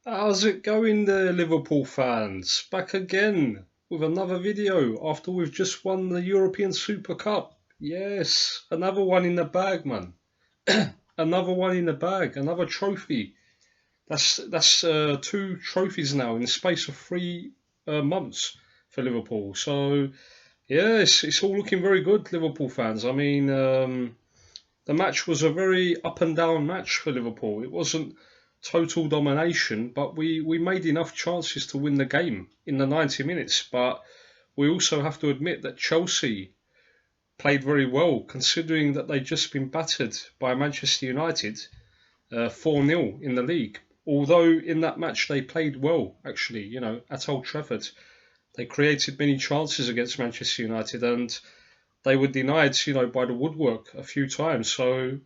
How's it going there, Liverpool fans? Back again with another video after we've just won the European Super Cup. Yes, another one in the bag, man. Another one in the bag, another trophy. That's two trophies now in the space of 3 months for Liverpool. So yeah, it's all looking very good, Liverpool fans. I mean, the match was a very up and down match for Liverpool. It wasn't total domination, but we made enough chances to win the game in the 90 minutes. But we also have to admit that Chelsea played very well, considering that they'd just been battered by Manchester United 4-0 in the league. Although in that match they played well, actually, at Old Trafford. They created many chances against Manchester United and they were denied, by the woodwork a few times. So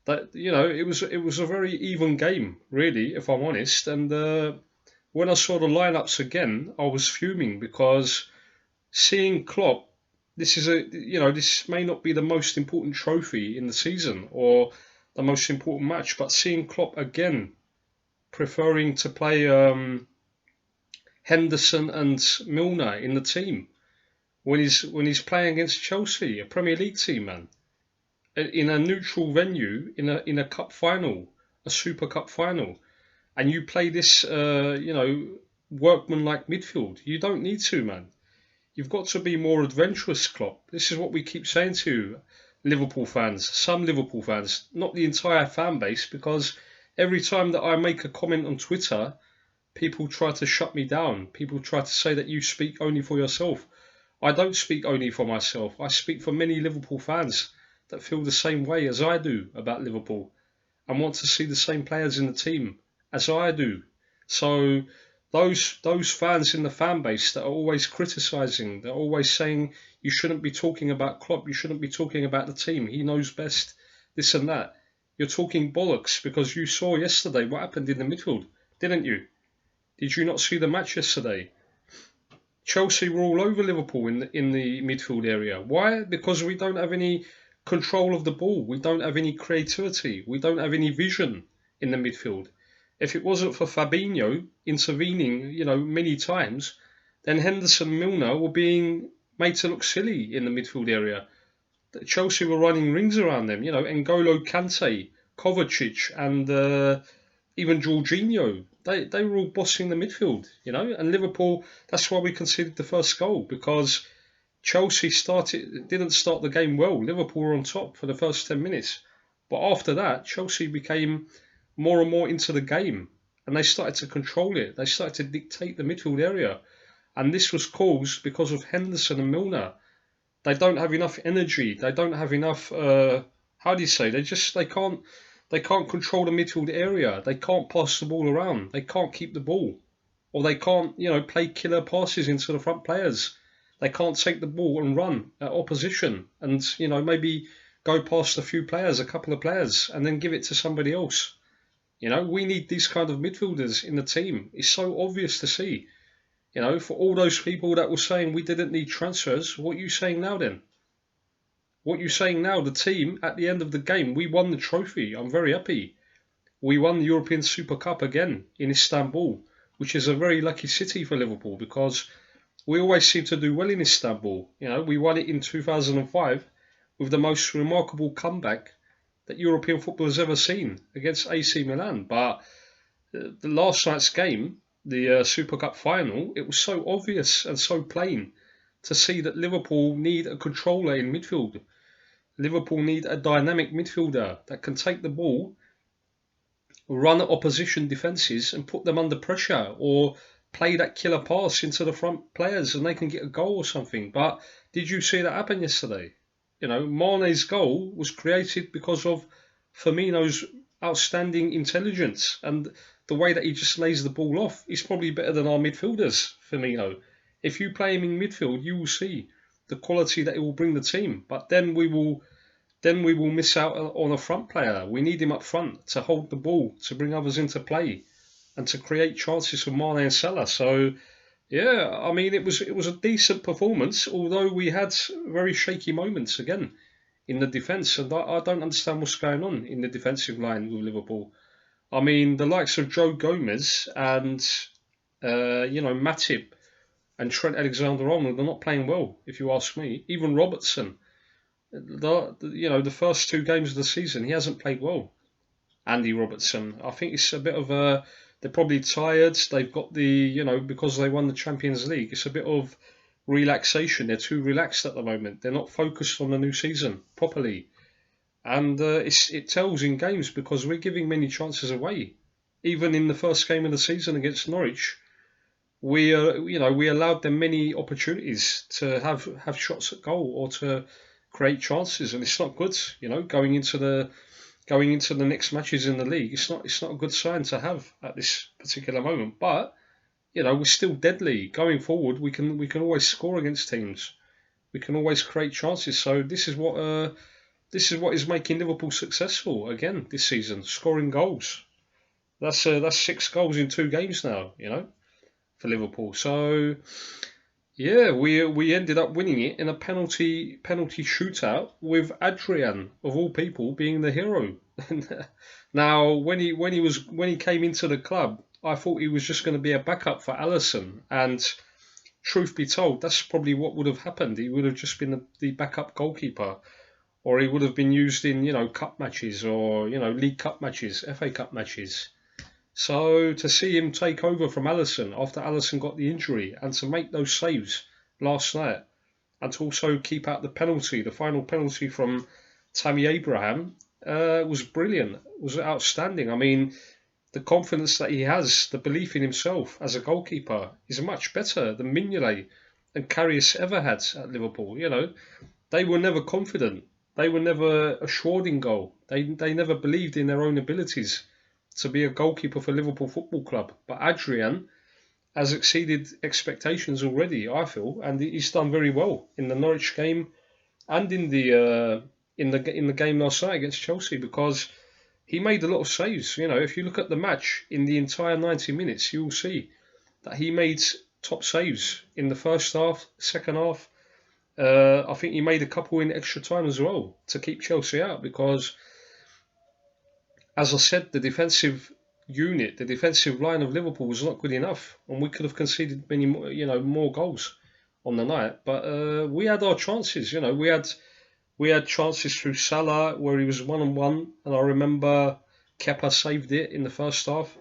that it was a very even game, really, if I'm honest. And when I saw the lineups again, I was fuming because seeing Klopp, this may not be the most important trophy in the season or the most important match, but seeing Klopp again preferring to play Henderson and Milner in the team when he's playing against Chelsea, a Premier League team, man, in a neutral venue, in a cup final, a Super Cup final, and you play this, workmanlike midfield. You don't need to, man. You've got to be more adventurous, Klopp. This is what we keep saying to Liverpool fans, some Liverpool fans, not the entire fan base, because every time that I make a comment on Twitter, people try to shut me down. People try to say that you speak only for yourself. I don't speak only for myself. I speak for many Liverpool fans that feel the same way as I do about Liverpool and want to see the same players in the team as I do. So those fans in the fan base that are always criticising, they're always saying you shouldn't be talking about Klopp, you shouldn't be talking about the team, he knows best, this and that. You're talking bollocks because you saw yesterday what happened in the midfield, didn't you? Did you not see the match yesterday? Chelsea were all over Liverpool in the midfield area. Why? Because we don't have any control of the ball. We don't have any creativity. We don't have any vision in the midfield. If it wasn't for Fabinho intervening, many times, then Henderson and Milner were being made to look silly in the midfield area. Chelsea were running rings around them, N'Golo Kante, Kovacic, and even Jorginho. They were all bossing the midfield, and Liverpool, that's why we conceded the first goal, because Chelsea didn't start the game well. Liverpool were on top for the first 10 minutes. But after that, Chelsea became more and more into the game and they started to control it. They started to dictate the midfield area. And this was caused because of Henderson and Milner. They don't have enough energy. They don't have enough, how do you say? They can't control the midfield area. They can't pass the ball around. They can't keep the ball. Or they can't, play killer passes into the front players. They can't take the ball and run at opposition and, maybe go past a few players, a couple of players, and then give it to somebody else. We need these kind of midfielders in the team. It's so obvious to see. For all those people that were saying we didn't need transfers, what are you saying now then? What are you saying now? The team, at the end of the game, we won the trophy. I'm very happy. We won the European Super Cup again in Istanbul, which is a very lucky city for Liverpool because we always seem to do well in Istanbul. We won it in 2005 with the most remarkable comeback that European football has ever seen against AC Milan. But the last night's game, the Super Cup final, it was so obvious and so plain to see that Liverpool need a controller in midfield. Liverpool need a dynamic midfielder that can take the ball, run at opposition defences and put them under pressure, or play that killer pass into the front players and they can get a goal or something. But did you see that happen yesterday? Mane's goal was created because of Firmino's outstanding intelligence and the way that he just lays the ball off. He's probably better than our midfielders, Firmino. If you play him in midfield, you will see the quality that it will bring the team. But then we will miss out on a front player. We need him up front to hold the ball, to bring others into play, and to create chances for Mane and Salah. So, yeah, I mean, it was a decent performance, although we had very shaky moments again in the defence, and I don't understand what's going on in the defensive line with Liverpool. I mean, the likes of Joe Gomez and Matip and Trent Alexander-Arnold are not playing well, if you ask me. Even Robertson, the first 2 games of the season, he hasn't played well. Andy Robertson, I think it's a bit of a. They're probably tired. They've got because they won the Champions League, it's a bit of relaxation. They're too relaxed at the moment. They're not focused on the new season properly, and it tells in games because we're giving many chances away. Even in the first game of the season against Norwich, we allowed them many opportunities to have shots at goal or to create chances, and it's not good. Going into the next matches in the league, it's not a good sign to have at this particular moment. But we're still deadly. Going forward, we can always score against teams. We can always create chances. So this is what is making Liverpool successful again this season, scoring goals. That's 6 goals in 2 games now, for Liverpool. So yeah, we ended up winning it in a penalty shootout with Adrian of all people being the hero. Now, when he came into the club, I thought he was just going to be a backup for Alisson, and truth be told, that's probably what would have happened. He would have just been the backup goalkeeper, or he would have been used in cup matches or League Cup matches, FA Cup matches. So to see him take over from Alisson after Alisson got the injury and to make those saves last night and to also keep out the final penalty from Tammy Abraham was brilliant, was outstanding. I mean, the confidence that he has, the belief in himself as a goalkeeper is much better than Mignolet and Karius ever had at Liverpool. They were never confident. They were never assured in goal. They never believed in their own abilities to be a goalkeeper for Liverpool Football Club. But Adrian has exceeded expectations already, I feel, and he's done very well in the Norwich game and in the game last night against Chelsea, because he made a lot of saves. If you look at the match in the entire 90 minutes, you will see that he made top saves in the first half, second half. I think he made a couple in extra time as well to keep Chelsea out because, as I said, the defensive unit, the defensive line of Liverpool was not good enough, and we could have conceded many more goals on the night. But we had our chances. We had chances through Salah where he was 1-on-1, and I remember Kepa saved it in the first half,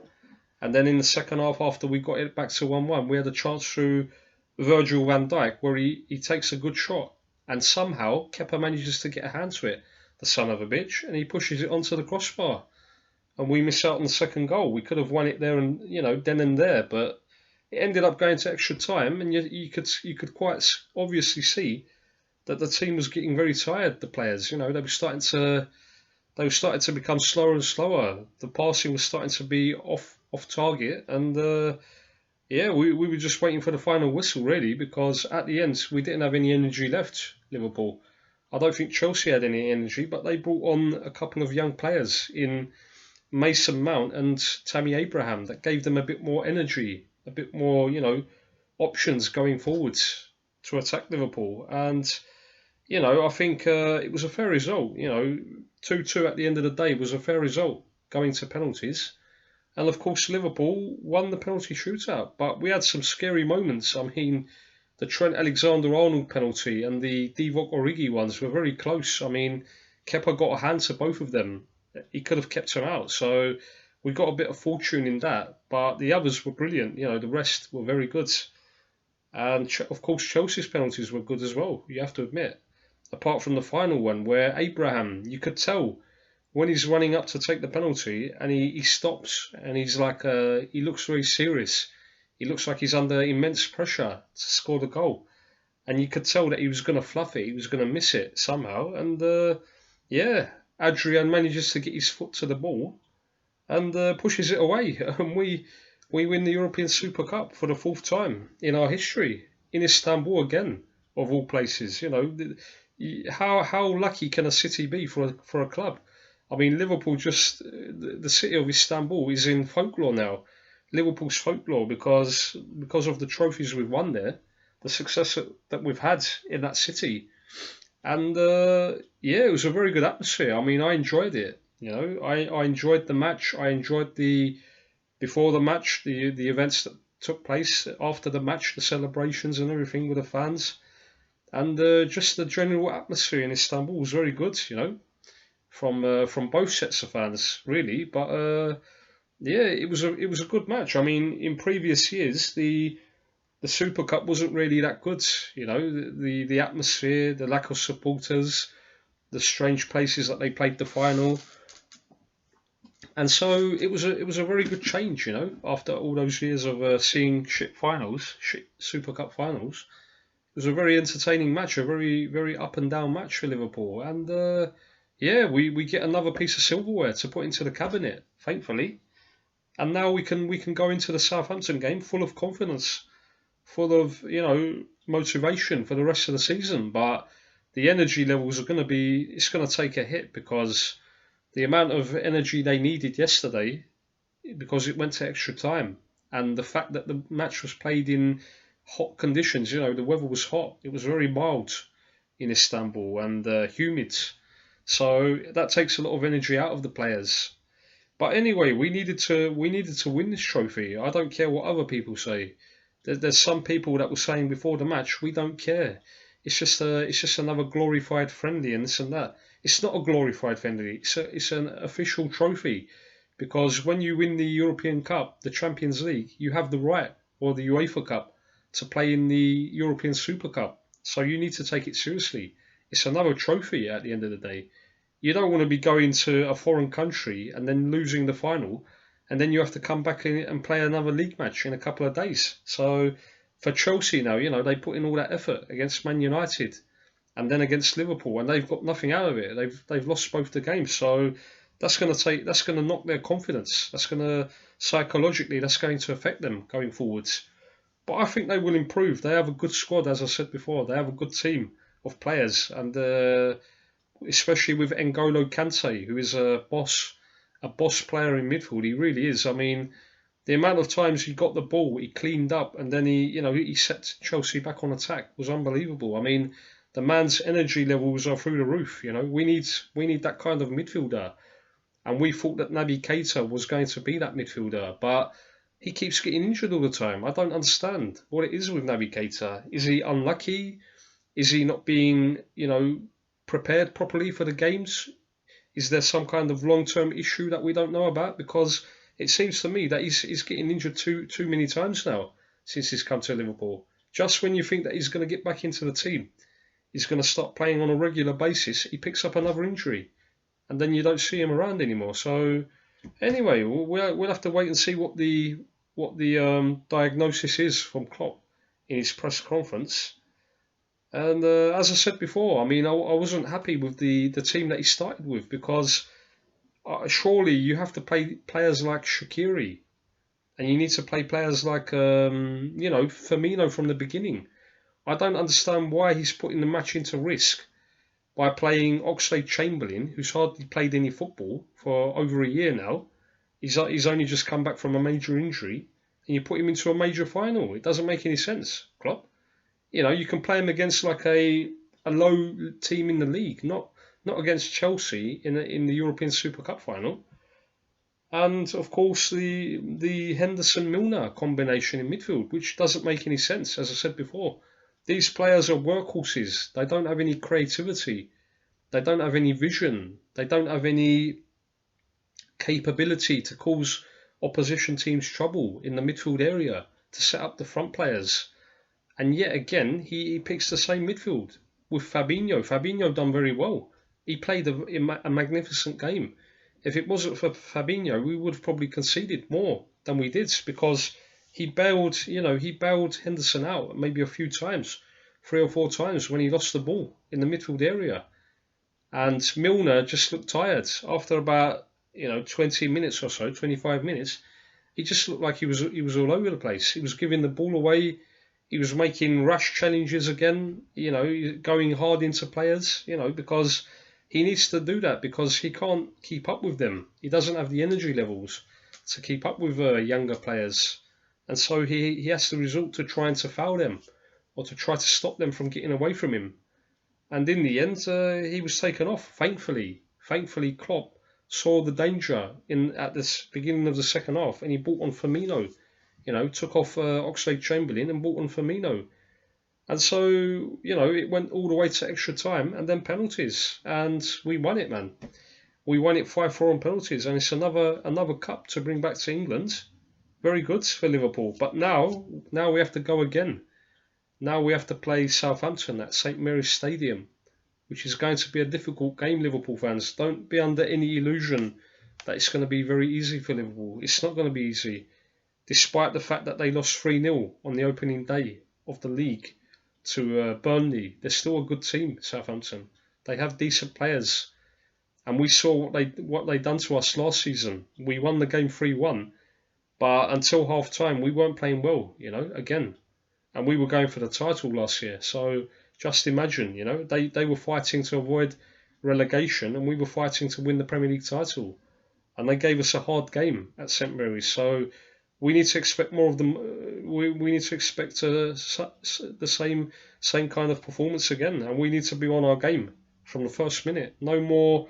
and then in the second half, after we got it back to 1-1, we had a chance through Virgil van Dijk where he takes a good shot, and somehow Kepa manages to get a hand to it, the son of a bitch, and he pushes it onto the crossbar. And we miss out on the second goal. We could have won it there and then and there, but it ended up going to extra time, and you could quite obviously see that the team was getting very tired. The players, they were starting to become slower and slower. The passing was starting to be off target, and we were just waiting for the final whistle really, because at the end we didn't have any energy left. Liverpool, I don't think Chelsea had any energy, but they brought on a couple of young players in Mason Mount and Tammy Abraham that gave them a bit more energy, a bit more, options going forwards to attack Liverpool. And, I think it was a fair result. 2-2 at the end of the day was a fair result going to penalties. And of course, Liverpool won the penalty shootout. But we had some scary moments. I mean, the Trent Alexander-Arnold penalty and the Divock Origi ones were very close. I mean, Kepa got a hand to both of them. He could have kept him out. So we got a bit of fortune in that. But the others were brilliant. The rest were very good. And of course, Chelsea's penalties were good as well, you have to admit. Apart from the final one where Abraham, you could tell when he's running up to take the penalty and he stops and he's like, he looks very serious. He looks like he's under immense pressure to score the goal. And you could tell that he was going to fluff it. He was going to miss it somehow. And Adrian manages to get his foot to the ball and pushes it away. And we win the European Super Cup for the 4th time in our history in Istanbul again, of all places. How lucky can a city be for a club? I mean, Liverpool, just the city of Istanbul is in folklore now. Liverpool's folklore because of the trophies we've won there, the success that we've had in that city. And it was a very good atmosphere. I mean, I enjoyed it. You know, I enjoyed the match. I enjoyed the before the match, the events that took place after the match, the celebrations and everything with the fans, and just the general atmosphere in Istanbul was very good. You know, from both sets of fans, really. But yeah, it was a good match. I mean, in previous years, the Super Cup wasn't really that good. You know, the atmosphere, the lack of supporters, the strange places that they played the final, and so it was a very good change. You know, after all those years of seeing shit finals, shit Super Cup finals, it was a very entertaining match, a very up and down match for Liverpool, and yeah, we get another piece of silverware to put into the cabinet, thankfully, and now we can go into the Southampton game full of confidence, full of motivation for the rest of the season. But the energy levels are going to be it's going to take a hit because the amount of energy they needed yesterday, because it went to extra time, and the fact that the match was played in hot conditions. The weather was hot. It was very mild in Istanbul and humid, so that takes a lot of energy out of the players. But anyway, we needed to win this trophy. I don't care what other people say. There's some people that were saying before the match, we don't care. It's just another glorified friendly and this and that. It's not a glorified friendly. It's an official trophy, because when you win the European Cup, the Champions League, you have the right, or the UEFA Cup, to play in the European Super Cup. So you need to take it seriously. It's another trophy at the end of the day. You don't want to be going to a foreign country and then losing the final, and then you have to come back in and play another league match in a couple of days. So for Chelsea now, they put in all that effort against Man United and then against Liverpool, and they've got nothing out of it. They've lost both the games, so that's going to knock their confidence. Psychologically that's going to affect them going forwards. But I think they will improve. They have a good squad, as I said before. They have a good team of players, and especially with N'Golo Kante, who is a boss player in midfield. He really is. I mean, the amount of times he got the ball, he cleaned up, and then he set Chelsea back on attack was unbelievable. I mean, the man's energy levels are through the roof. We need that kind of midfielder, and we thought that Naby Keita was going to be that midfielder, but he keeps getting injured all the time. I don't understand what it is with Naby Keita. Is he unlucky? Is he not being, prepared properly for the games? Is there some kind of long-term issue that we don't know about? Because it seems to me that he's getting injured too many times now since he's come to Liverpool. Just when you think that he's going to get back into the team, he's going to start playing on a regular basis, he picks up another injury, and then you don't see him around anymore. So anyway, we'll have to wait and see what the diagnosis is from Klopp in his press conference. And as I said before, I mean, I wasn't happy with the team that he started with, because surely you have to play players like Shaqiri, and you need to play players like Firmino from the beginning. I don't understand why he's putting the match into risk by playing Oxlade-Chamberlain, who's hardly played any football for over a year now. He's only just come back from a major injury, and you put him into a major final. It doesn't make any sense, Klopp. You can play him against like a low team in the league, not against Chelsea in the European Super Cup final. And of course the Henderson-Milner combination in midfield, which doesn't make any sense, as I said before. These players are workhorses. They don't have any creativity. They don't have any vision. They don't have any capability to cause opposition teams trouble in the midfield area, to set up the front players. And yet again, he picks the same midfield with Fabinho. Fabinho done very well. He played a magnificent game. If it wasn't for Fabinho, we would have probably conceded more than we did, because he bailed Henderson out maybe a few times, 3 or 4 times when he lost the ball in the midfield area. And Milner just looked tired after about 20 minutes or so, 25 minutes. He just looked like he was all over the place. He was giving the ball away. He was making rash challenges again, going hard into players, because he needs to do that, because he can't keep up with them. He doesn't have the energy levels to keep up with younger players. And so he has to resort to trying to foul them, or to try to stop them from getting away from him. And in the end, he was taken off, thankfully. Thankfully, Klopp saw the danger at the beginning of the second half, and he brought on Firmino. Took off Oxlade-Chamberlain and brought on Firmino. And so, it went all the way to extra time and then penalties. And we won it, man. We won it 5-4 on penalties. And it's another cup to bring back to England. Very good for Liverpool. But now we have to go again. Now we have to play Southampton at St Mary's Stadium, which is going to be a difficult game, Liverpool fans. Don't be under any illusion that it's going to be very easy for Liverpool. It's not going to be easy. Despite the fact that they lost 3-0 on the opening day of the league to Burnley, they're still a good team, Southampton. They have decent players. And we saw what they done to us last season. We won the game 3-1, but until half time we weren't playing well, again. And we were going for the title last year. So just imagine, they were fighting to avoid relegation and we were fighting to win the Premier League title. And they gave us a hard game at St Mary's. So we need to expect more of them. We need to expect the same kind of performance again. And we need to be on our game from the first minute. No more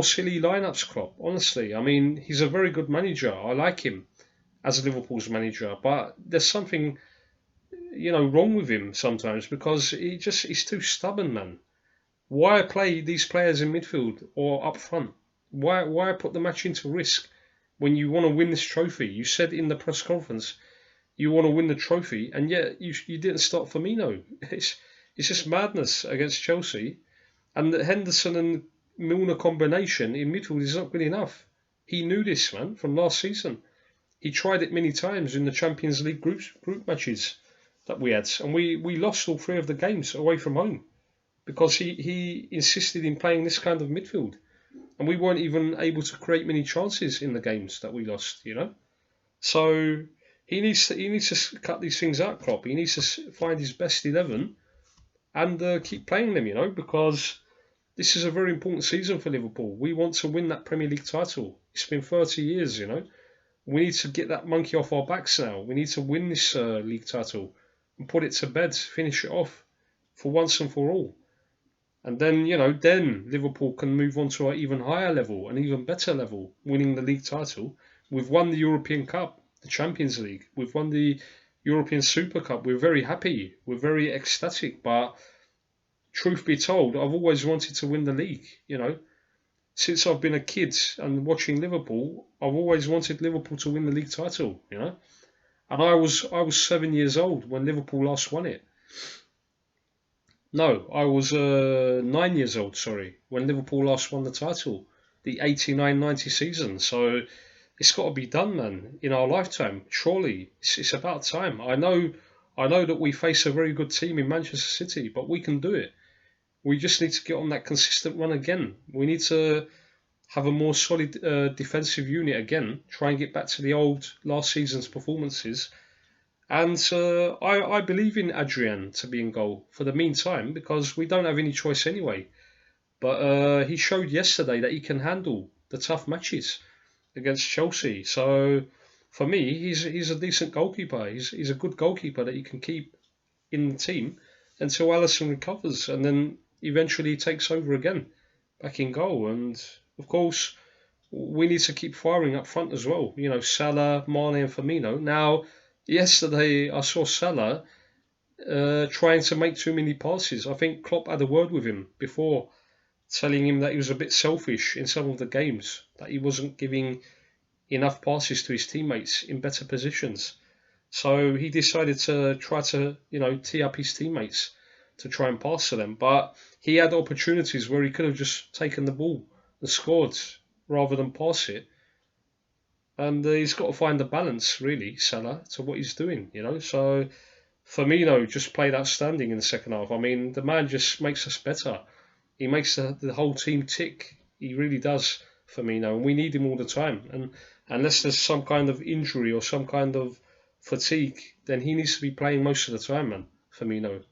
silly lineups, Klopp. Honestly, I mean, he's a very good manager. I like him as Liverpool's manager. But there's something wrong with him sometimes because he's too stubborn, man. Why play these players in midfield or up front? Why put the match into risk when you want to win this trophy? You said in the press conference you want to win the trophy, and yet you didn't start Firmino. It's just madness against Chelsea. And the Henderson and Milner combination in midfield is not good enough. He knew this, man, from last season. He tried it many times in the Champions League group matches that we had, and we lost all 3 of the games away from home because he insisted in playing this kind of midfield, and we weren't even able to create many chances in the games that we lost. So he needs to cut these things out, Klopp. He needs to find his best 11 and keep playing them, because this is a very important season for Liverpool. We want to win that Premier League title. It's been 30 years, We need to get that monkey off our backs now. We need to win this league title and put it to bed, finish it off for once and for all. And then, then Liverpool can move on to an even higher level, an even better level, winning the league title. We've won the European Cup, the Champions League. We've won the European Super Cup. We're very happy. We're very ecstatic. But truth be told, I've always wanted to win the league, Since I've been a kid and watching Liverpool, I've always wanted Liverpool to win the league title, And I was 7 years old when Liverpool last won it. No, I was 9 years old, when Liverpool last won the title, the 89-90 season. So it's got to be done, man, in our lifetime. Surely, it's about time. I know that we face a very good team in Manchester City, but we can do it. We just need to get on that consistent run again. We need to have a more solid defensive unit again, try and get back to the old last season's performances. And I believe in Adrian to be in goal for the meantime because we don't have any choice anyway. But he showed yesterday that he can handle the tough matches against Chelsea. So for me, he's a decent goalkeeper. He's a good goalkeeper that you can keep in the team until Alisson recovers and then eventually takes over again back in goal. And of course, we need to keep firing up front as well. Salah, Mane and Firmino. Now, yesterday I saw Salah trying to make too many passes. I think Klopp had a word with him before, telling him that he was a bit selfish in some of the games, that he wasn't giving enough passes to his teammates in better positions. So he decided to try to, tee up his teammates to try and pass to them. But he had opportunities where he could have just taken the ball and scored rather than pass it. And he's got to find the balance, really, Salah, to what he's doing, So Firmino just played outstanding in the second half. I mean, the man just makes us better. He makes the whole team tick. He really does, Firmino. And we need him all the time. And unless there's some kind of injury or some kind of fatigue, then he needs to be playing most of the time, man, Firmino.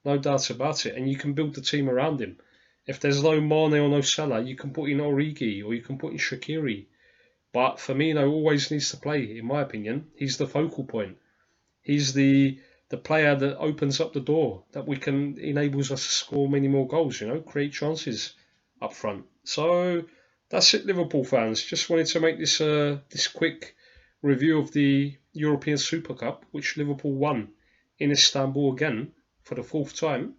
No doubt about it. And you can build the team around him. If there's no Mane or no Salah, you can put in Origi or you can put in Shaqiri. But Firmino always needs to play, in my opinion. He's the focal point. He's the player that opens up the door, that enables us to score many more goals, create chances up front. So that's it, Liverpool fans. Just wanted to make this this quick review of the European Super Cup, which Liverpool won in Istanbul again for the 4th time.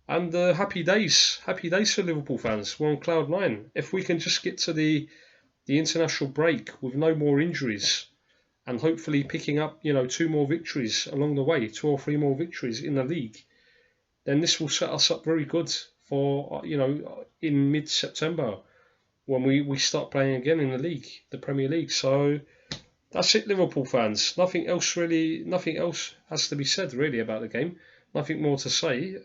And happy days for Liverpool fans. We're on cloud nine. If we can just get to the international break with no more injuries, and hopefully picking up 2 more victories along the way, 2 or 3 more victories in the league, then this will set us up very good for in mid-September when we start playing again in the league, the Premier League. So that's it, Liverpool fans. Nothing else has to be said really about the game. Nothing more to say.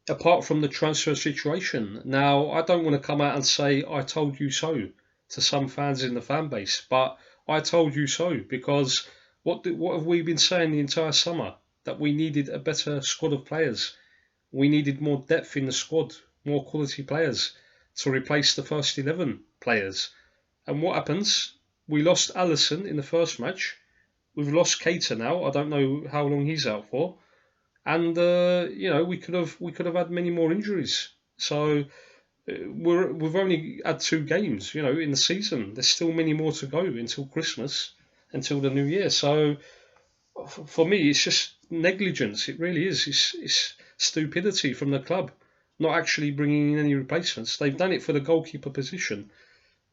Apart from the transfer situation. Now, I don't want to come out and say I told you so to some fans in the fan base, but I told you so because what have we been saying the entire summer? That we needed a better squad of players. We needed more depth in the squad, more quality players to replace the first 11 players. And what happens? We lost Alisson in the first match. We've lost Keita now. I don't know how long he's out for. And we could have had many more injuries. So we've only had 2 games, in the season. There's still many more to go until Christmas, until the new year. So for me, it's just negligence. It really is. It's stupidity from the club, not actually bringing in any replacements. They've done it for the goalkeeper position,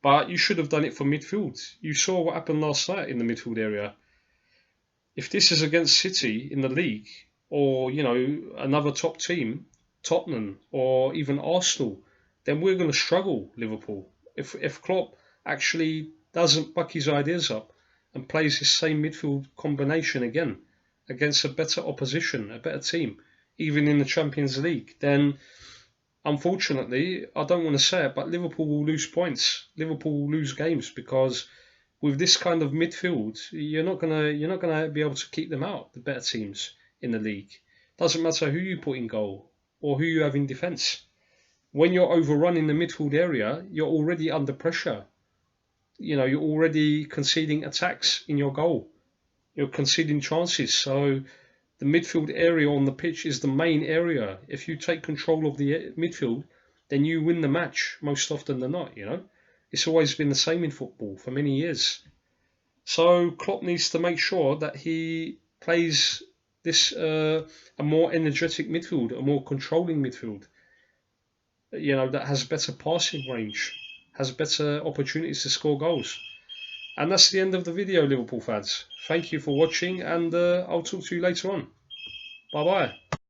but you should have done it for midfield. You saw what happened last night in the midfield area. If this is against City in the league, or another top team, Tottenham or even Arsenal, then we're going to struggle, Liverpool. If Klopp actually doesn't buck his ideas up and plays his same midfield combination again against a better opposition, a better team, even in the Champions League, then unfortunately, I don't want to say it, but Liverpool will lose points. Liverpool will lose games because with this kind of midfield, you're not gonna be able to keep them out, the better teams in the league. Doesn't matter who you put in goal or who you have in defence. When you're overrun in the midfield area, you're already under pressure. You're already conceding attacks in your goal. You're conceding chances. So the midfield area on the pitch is the main area. If you take control of the midfield, then you win the match most often than not, It's always been the same in football for many years. So Klopp needs to make sure that he plays this a more energetic midfield, a more controlling midfield, that has better passing range, has better opportunities to score goals. And that's the end of the video, Liverpool fans. Thank you for watching, and I'll talk to you later on. Bye-bye.